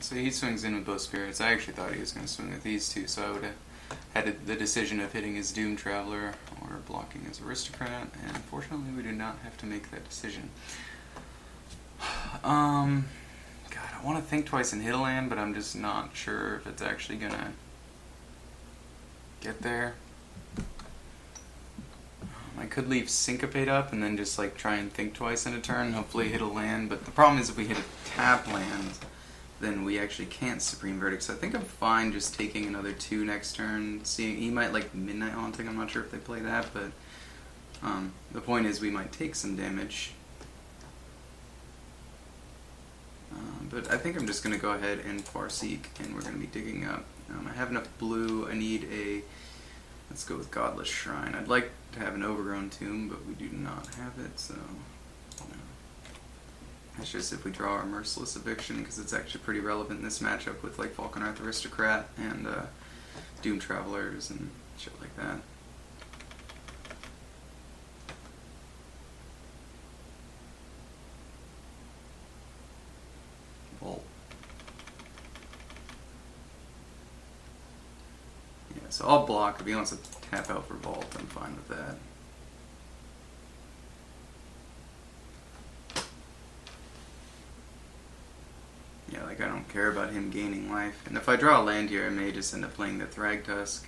So he swings in with both spirits. I actually thought he was going to swing with these two, so I would have had the decision of hitting his Doom Traveler or blocking his Aristocrat, and unfortunately we do not have to make that decision. God, I want to think twice and hit a land, but I'm just not sure if it's actually going to get there. I could leave Syncopate up and then just like try and think twice in a turn, hopefully hit a land, but the problem is if we hit a tap land, then we actually can't Supreme Verdict, so I think I'm fine just taking another 2 next turn. Seeing he might like Midnight Haunting, I'm not sure if they play that, but the point is we might take some damage. But I think I'm just going to go ahead and Farseek, and we're going to be digging up. I have enough blue. I need a... Let's go with Godless Shrine. I'd like to have an Overgrown Tomb, but we do not have it, so... That's just if we draw our Merciless Eviction, because it's actually pretty relevant in this matchup with like Falconwrath Aristocrat and Doom Travelers and shit like that. Vault. Yeah, so I'll block. If he wants to tap out for Vault, I'm fine with that. Yeah, like I don't care about him gaining life. And if I draw a land here, I may just end up playing the Thragtusk.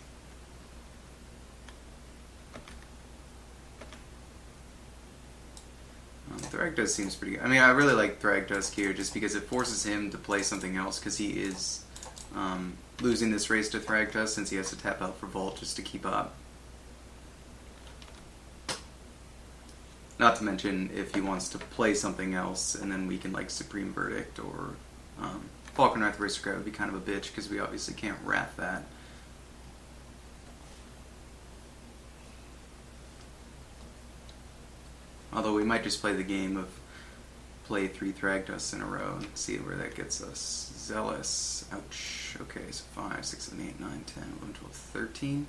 Thragtusk seems pretty good. I mean, I really like Thragtusk here just because it forces him to play something else, because he is losing this race to Thragtusk since he has to tap out for Vault just to keep up. Not to mention if he wants to play something else, and then we can like Supreme Verdict or Falconwrath Aristocrat would be kind of a bitch because we obviously can't wrath that. Although we might just play the game of play 3 Thragtusks in a row and see where that gets us. Zealous. Ouch. Okay, so 5, 6, 7, 8, 9, 10, 11, 12, 13.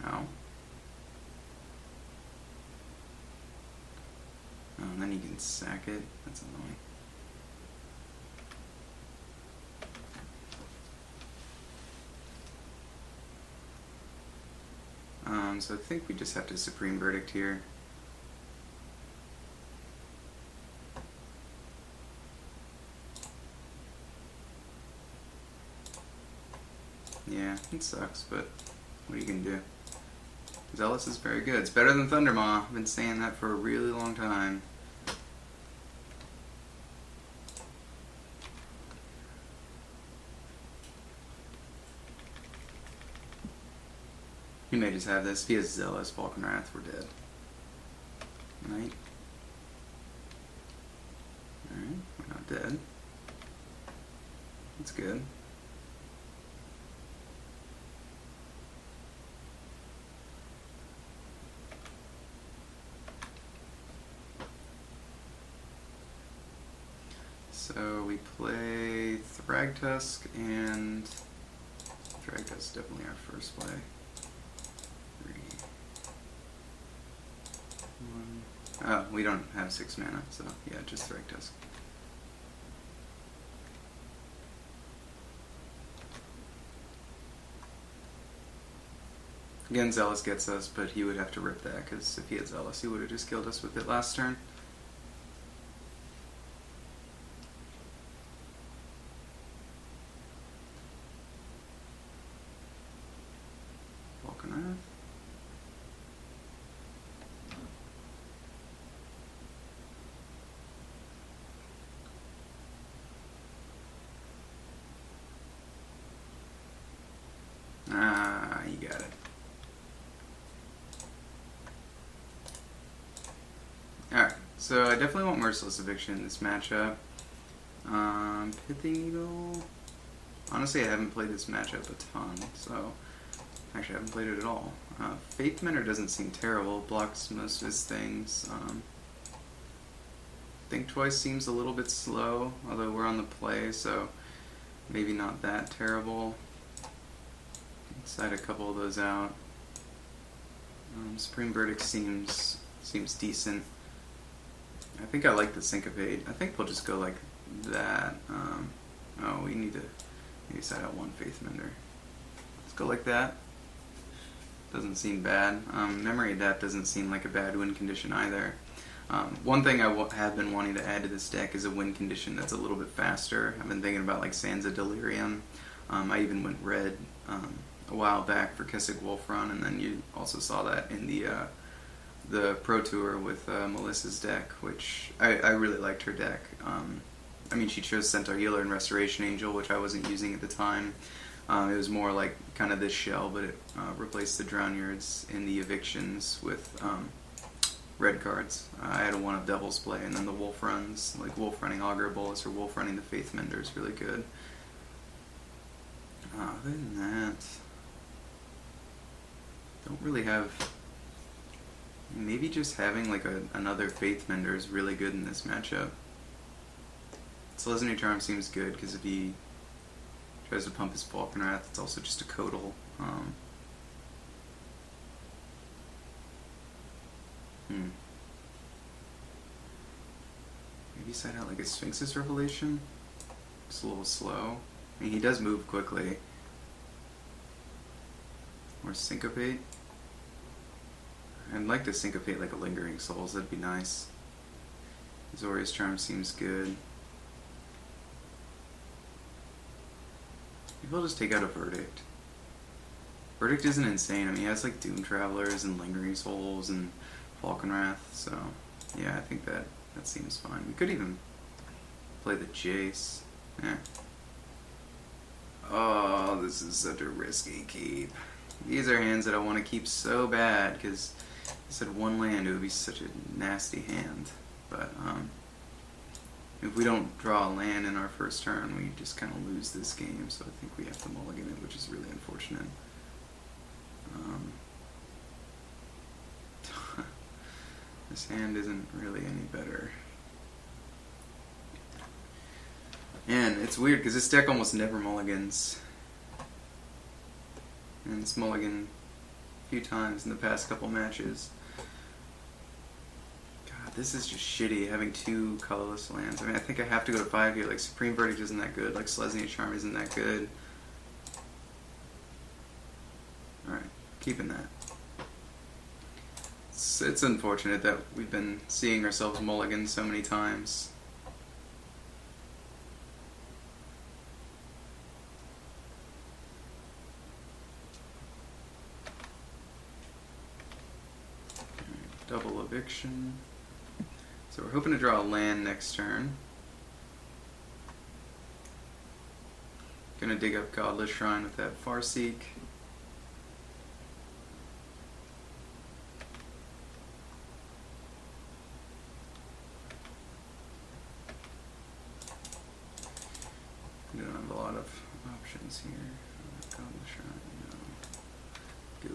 Ow. Oh, and then you can sack it. That's annoying. So I think we just have to Supreme Verdict here. Yeah, it sucks, but what are you gonna do? Zealous is very good. It's better than Thundermaw. I've been saying that for a really long time. He may just have this. If he has Zealous, Falconwrath, we're dead. Right? Alright, we're not dead. That's good. So we play Thragtusk, and Thragtusk is definitely our first play. 3, 1. Oh, we don't have 6 mana, so yeah, just Thragtusk. Again, Zealous gets us, but he would have to rip that, because if he had Zealous, he would have just killed us with it last turn. Falconwrath. Ah, you got it. Alright, so I definitely want Merciless Eviction in this matchup. Pithing Needle. Honestly, I haven't played this matchup a ton, so actually I haven't played it at all. Faith Mender doesn't seem terrible, blocks most of his things. Think Twice seems a little bit slow, although we're on the play, so maybe not that terrible. Side a couple of those out. Supreme Verdict seems decent. I think I like the Syncopate. I think we'll just go like that. Oh, we need to maybe side out one Faith Mender. Let's go like that. Doesn't seem bad. Memory Adapt doesn't seem like a bad win condition either. One thing I have been wanting to add to this deck is a win condition that's a little bit faster. I've been thinking about like Sansa Delirium. I even went red a while back for Kessig Wolfron, and then you also saw that in the Pro Tour with Melissa's deck, which I really liked her deck. I mean, she chose Centaur Healer and Restoration Angel, which I wasn't using at the time. It was more like kind of this shell, but it replaced the Drownyards in the Evictions with red cards. I had a one of Devil's Play, and then the Wolf runs, like Wolf running Augur Bolus or Wolf running the Faith Mender is really good. Other than that, don't really have... Maybe just having like another Faith Mender is really good in this matchup. Selesnya Charm seems good because if he tries to pump his Falconwrath, it's also just a Codal. Maybe side out like a Sphinx's Revelation. It's a little slow. I mean, he does move quickly. Or Syncopate. I'd like to Syncopate like a Lingering Souls, that'd be nice. Azorius Charm seems good. Maybe I'll just take out a Verdict. Verdict isn't insane. I mean, he has like Doom Travelers and Lingering Souls and Falconwrath, so yeah, I think that seems fine. We could even play the Jace. Yeah. Oh, this is such a risky keep. These are hands that I want to keep so bad, because I said one land, it would be such a nasty hand. But if we don't draw a land in our first turn, we just kind of lose this game, so I think we have to mulligan it, which is really unfortunate. This hand isn't really any better. And it's weird, because this deck almost never mulligans. And it's mulliganed a few times in the past couple matches. God, this is just shitty, having two colorless lands. I mean, I think I have to go to 5 here. Like, Supreme Verdict isn't that good. Like, Selesnya Charm isn't that good. Alright, keeping that. It's unfortunate that we've been seeing ourselves mulligan so many times. Double Eviction. So we're hoping to draw a land next turn. Gonna dig up Godless Shrine with that Farseek. We don't have a lot of options here. Godless Shrine, no. Go.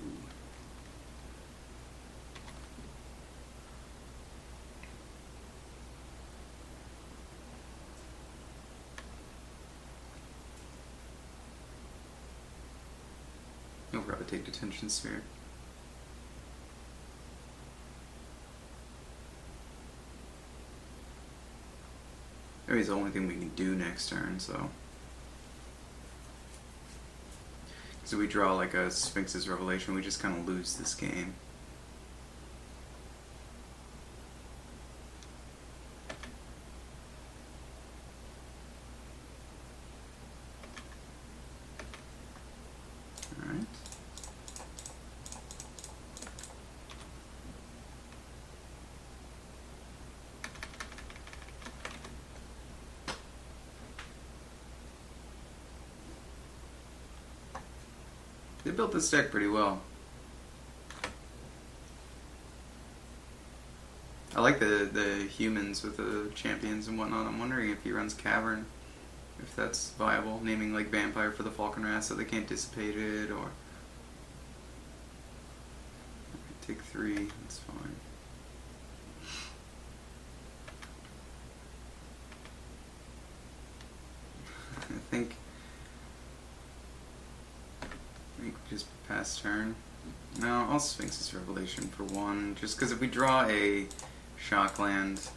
No Gravitate Detention Sphere. Maybe it's the only thing we can do next turn, so. So we draw like a Sphinx's Revelation, we just kind of lose this game. Alright. They built this deck pretty well. I like the humans with the champions and whatnot. I'm wondering if he runs Cavern, if that's viable, naming like Vampire for the Falconwrath so they can't dissipate it, or take 3, that's fine. I think just pass turn. No, I'll Sphinx's Revelation for 1, just because if we draw a shock land,